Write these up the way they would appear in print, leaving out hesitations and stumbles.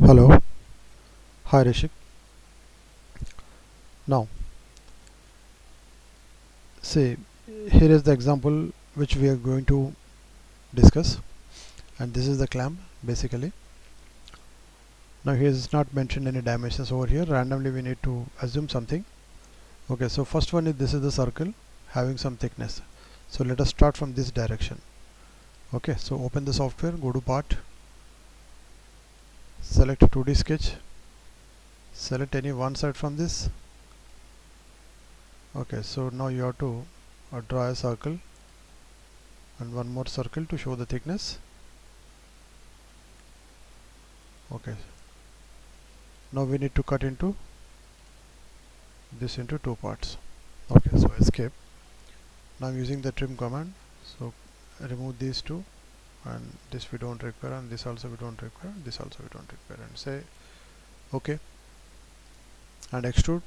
Hello, hi Rishik. Now, see, here is the example which we are going to discuss, and this is the clamp basically. Now, here is not mentioned any dimensions over here. Randomly, we need to assume something. Okay, so first one is this is the circle having some thickness. So let us start from this direction. Okay, so open the software, go to part, select 2D sketch, select any one side from this. Okay, so now you have to draw a circle and one more circle to show the thickness. Okay, now we need to cut into this into two parts. Okay, so escape. Now I'm using the trim command, so remove these two, and this we don't require, and this also we don't require, this also we don't require, and say okay and extrude.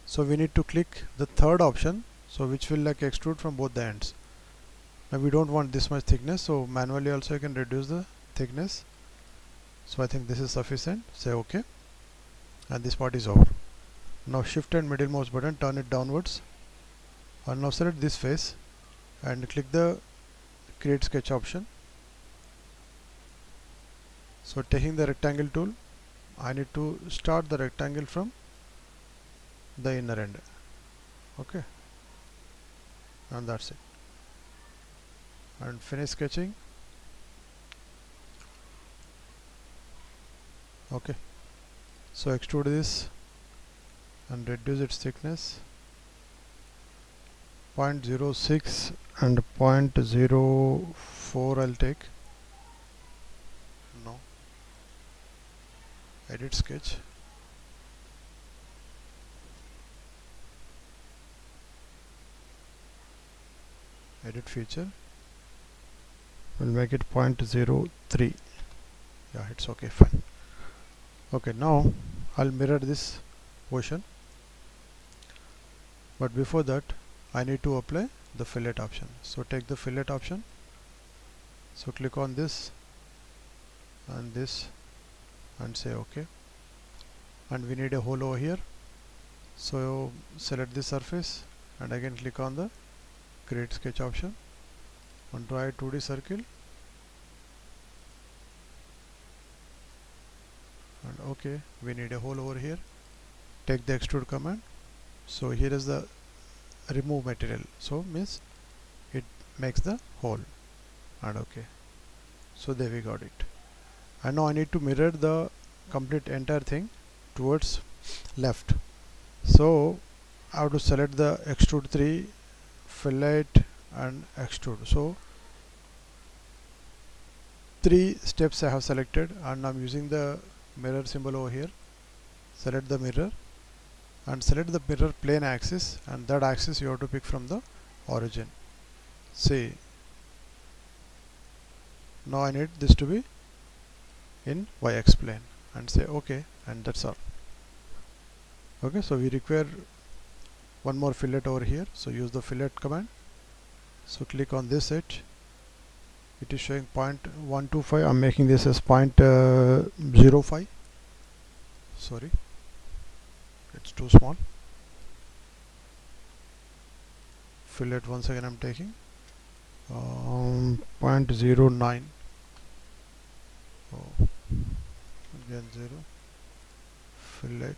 So we need to click the third option, so which will like extrude from both the ends. Now we don't want this much thickness, so manually also you can reduce the thickness. So I think this is sufficient. Say okay, and this part is over. Now shift and middle mouse button, turn it downwards, and now select this face and click the create sketch option. So taking the rectangle tool, I need to start the rectangle from the inner end. Okay, and that's it, and finish sketching. Okay, so extrude this and reduce its thickness 0.06 and 0.04 I'll take. No, edit sketch, edit feature, we'll make it 0.03. Yeah, it's okay, fine. Okay, now I'll mirror this portion, but before that I need to apply the fillet option. So take the fillet option, so click on this and this and say okay, and we need a hole over here, so select this surface and again click on the create sketch option and draw a 2D circle, and okay, we need a hole over here. Take the extrude command, so here is the remove material, so means it makes the hole, and okay, so there we got it. And now I need to mirror the complete entire thing towards left, so I have to select the extrude 3, fillet and extrude. So 3 steps I have selected, and I'm using the mirror symbol over here. Select the mirror and select the mirror plane axis, and that axis you have to pick from the origin. See, now I need this to be in y-axis plane, and say okay, and that's all. Okay, so we require one more fillet over here, so use the fillet command. So click on this edge, it is showing 0.125. I'm making this as 0.05. Sorry, it's too small. Fillet once again I'm taking 0.09. Oh, again 0. Fillet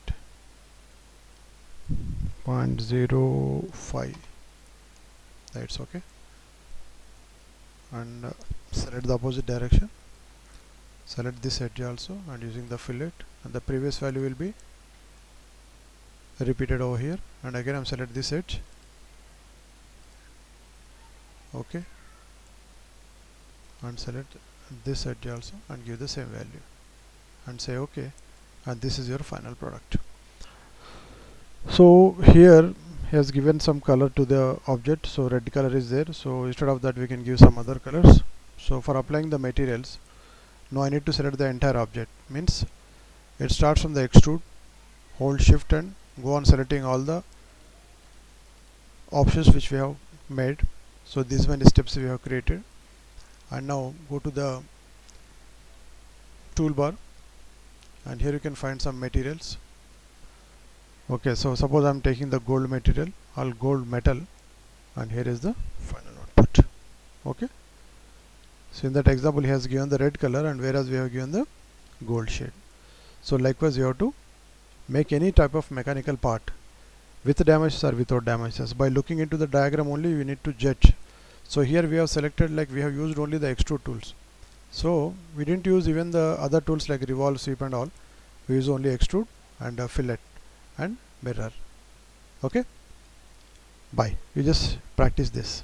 0.05. That's okay, and select the opposite direction, select this edge also, and using the fillet, and the previous value will be repeated over here, and again I'm select this edge. Okay, and select this edge also and give the same value and say okay, and this is your final product. So here he has given some color to the object, so red color is there, so instead of that we can give some other colors. So for applying the materials, now I need to select the entire object, means it starts from the extrude, hold shift and go on selecting all the options which we have made. So these many steps we have created, and now go to the toolbar and here you can find some materials. Okay, so suppose I'm taking the gold material, all gold metal, and here is the final output. Okay, so in that example he has given the red color, and whereas we have given the gold shade. So likewise you have to make any type of mechanical part with damages or without damages. By looking into the diagram only you need to judge. So here we have selected, like we have used only the extrude tools, so we didn't use even the other tools like revolve, sweep and all. We use only extrude and fillet and mirror. Okay, bye. You just practice this.